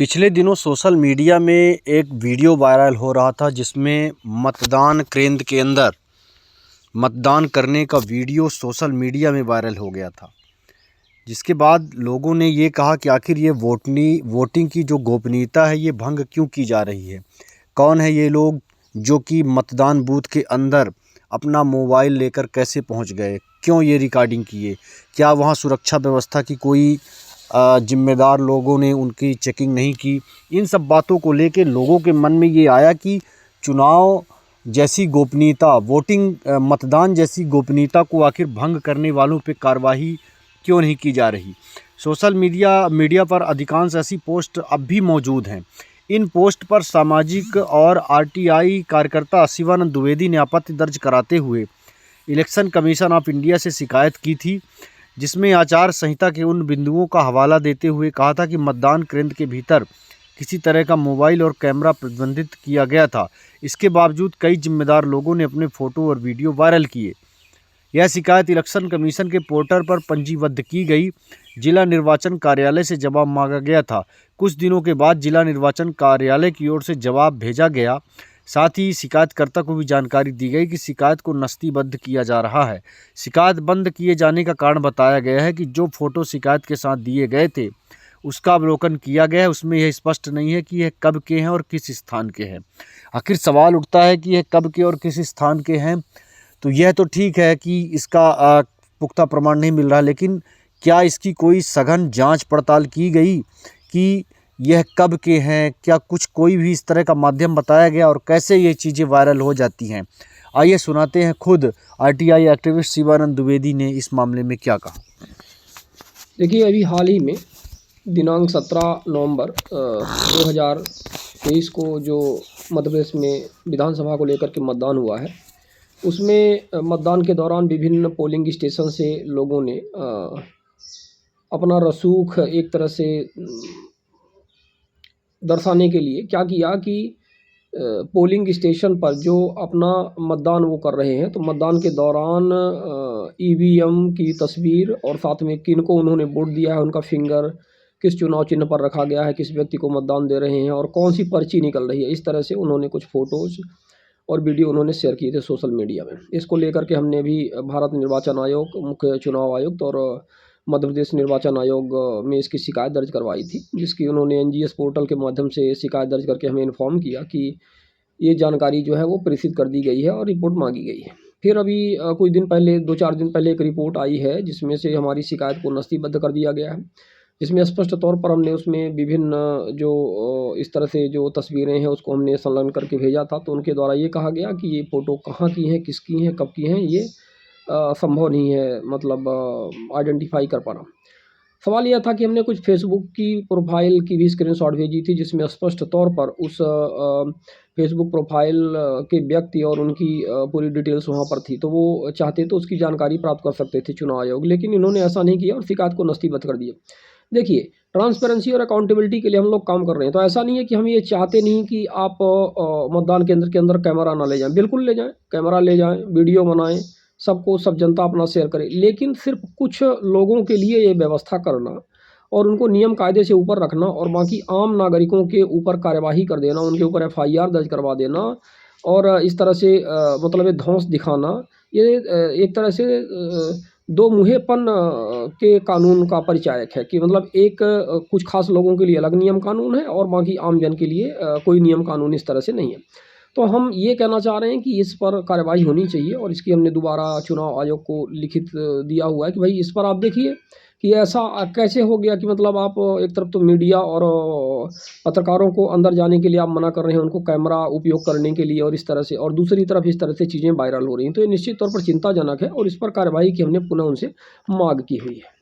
पिछले दिनों social media में एक वीडियो वायरल हो रहा था जिसमें मतदान केंद्र के अंदर मतदान करने का वीडियो सोशल मीडिया में वायरल हो गया था। जिसके बाद लोगों ने ये कहा कि आखिर ये वोटिंग की जो गोपनीयता है ये भंग क्यों की जा रही है। कौन है ये लोग जो कि मतदान बूथ के अंदर अपना मोबाइल लेकर कैसे पहुंच गए, क्यों ये रिकॉर्डिंग किए, क्या वहां सुरक्षा व्यवस्था की कोई जिम्मेदार लोगों ने उनकी चेकिंग नहीं की। इन सब बातों को लेकर लोगों के मन में ये आया कि चुनाव जैसी गोपनीयता, मतदान जैसी गोपनीयता को आखिर भंग करने वालों पे कार्रवाई क्यों नहीं की जा रही। सोशल मीडिया पर अधिकांश ऐसी पोस्ट अब भी मौजूद हैं। इन पोस्ट पर सामाजिक और आरटीआई कार्यकर्ता शिवानंद द्विवेदी ने आपत्ति दर्ज कराते हुए इलेक्शन कमीशन ऑफ इंडिया से शिकायत की थी, जिसमें आचार संहिता के उन बिंदुओं का हवाला देते हुए कहा था कि मतदान केंद्र के भीतर किसी तरह का मोबाइल और कैमरा प्रतिबंधित किया गया था। इसके बावजूद कई जिम्मेदार लोगों ने अपने फ़ोटो और वीडियो वायरल किए। यह शिकायत इलेक्शन कमीशन के पोर्टल पर पंजीबद्ध की गई। जिला निर्वाचन कार्यालय से जवाब मांगा गया था। कुछ दिनों के बाद जिला निर्वाचन कार्यालय की ओर से जवाब भेजा गया। साथ ही शिकायतकर्ता को भी जानकारी दी गई कि शिकायत को नस्तीबद्ध किया जा रहा है। शिकायत बंद किए जाने का कारण बताया गया है कि जो फोटो शिकायत के साथ दिए गए थे उसका अवलोकन किया गया है। उसमें यह स्पष्ट नहीं है कि यह कब के हैं और किस स्थान के हैं। आखिर सवाल उठता है कि यह कब के और किस स्थान के हैं। तो यह तो ठीक है कि इसका पुख्ता प्रमाण नहीं मिल रहा, लेकिन क्या इसकी कोई सघन जांच पड़ताल की गई कि यह कब के हैं? क्या कोई भी इस तरह का माध्यम बताया गया और कैसे ये चीज़ें वायरल हो जाती हैं? आइए सुनाते हैं खुद आरटीआई एक्टिविस्ट शिवानंद द्विवेदी ने इस मामले में क्या कहा। देखिए, अभी हाल ही में दिनांक 17 नवंबर 2023 को जो मध्य प्रदेश में विधानसभा को लेकर के मतदान हुआ है, उसमें मतदान के दौरान विभिन्न पोलिंग स्टेशन से लोगों ने अपना रसूख एक तरह से दर्शाने के लिए क्या किया कि पोलिंग स्टेशन पर जो अपना मतदान वो कर रहे हैं, तो मतदान के दौरान ईवीएम की तस्वीर और साथ में किनको उन्होंने वोट दिया है, उनका फिंगर किस चुनाव चिन्ह पर रखा गया है, किस व्यक्ति को मतदान दे रहे हैं और कौन सी पर्ची निकल रही है, इस तरह से उन्होंने कुछ फ़ोटोज़ और वीडियो उन्होंने शेयर किए थे सोशल मीडिया में। इसको लेकर के हमने भी भारत निर्वाचन आयोग, मुख्य चुनाव आयुक्त और मध्य प्रदेश निर्वाचन आयोग में इसकी शिकायत दर्ज करवाई थी, जिसकी उन्होंने एनजीएस पोर्टल के माध्यम से शिकायत दर्ज करके हमें इन्फॉर्म किया कि ये जानकारी जो है वो प्रेषित कर दी गई है और रिपोर्ट मांगी गई है। फिर अभी कुछ दिन पहले, 2-4 दिन पहले एक रिपोर्ट आई है जिसमें से हमारी शिकायत को नस्तीबद्ध कर दिया गया है, जिसमें स्पष्ट तौर पर हमने उसमें विभिन्न जो इस तरह से जो तस्वीरें हैं उसको हमने संलग्न करके भेजा था। तो उनके द्वारा ये कहा गया कि ये फ़ोटो कहाँ की हैं, किसकी हैं, कब की हैं, ये संभव नहीं है, मतलब आइडेंटिफाई कर पाना। सवाल यह था कि हमने कुछ फेसबुक की प्रोफाइल की भी स्क्रीनशॉट भेजी थी, जिसमें स्पष्ट तौर पर उस फेसबुक प्रोफाइल के व्यक्ति और उनकी पूरी डिटेल्स वहाँ पर थी। तो वो चाहते तो उसकी जानकारी प्राप्त कर सकते थे चुनाव आयोग, लेकिन इन्होंने ऐसा नहीं किया और शिकायत को नस्तीबद्ध कर दिया। देखिए, ट्रांसपेरेंसी और अकाउंटेबिलिटी के लिए हम लोग काम कर रहे हैं, तो ऐसा नहीं है कि हम ये चाहते नहीं कि आप मतदान केंद्र के अंदर कैमरा ना ले जाएं। बिल्कुल ले जाएं, कैमरा ले जाएं, वीडियो बनाएं, सब जनता अपना शेयर करे, लेकिन सिर्फ कुछ लोगों के लिए ये व्यवस्था करना और उनको नियम कायदे से ऊपर रखना और बाकी आम नागरिकों के ऊपर कार्यवाही कर देना, उनके ऊपर एफआईआर दर्ज करवा देना और इस तरह से मतलब ये धौंस दिखाना, ये एक तरह से दो मुँहेपन के कानून का परिचायक है कि मतलब एक कुछ खास लोगों के लिए अलग नियम कानून है और बाकी आम जन के लिए कोई नियम कानून इस तरह से नहीं है। तो हम ये कहना चाह रहे हैं कि इस पर कार्रवाई होनी चाहिए और इसकी हमने दोबारा चुनाव आयोग को लिखित दिया हुआ है कि भाई इस पर आप देखिए कि ऐसा कैसे हो गया कि मतलब आप एक तरफ तो मीडिया और पत्रकारों को अंदर जाने के लिए आप मना कर रहे हैं, उनको कैमरा उपयोग करने के लिए और इस तरह से, और दूसरी तरफ इस तरह से चीज़ें वायरल हो रही हैं। तो ये निश्चित तौर पर चिंताजनक है और इस पर कार्रवाई की हमने पुनः उनसे मांग की हुई है।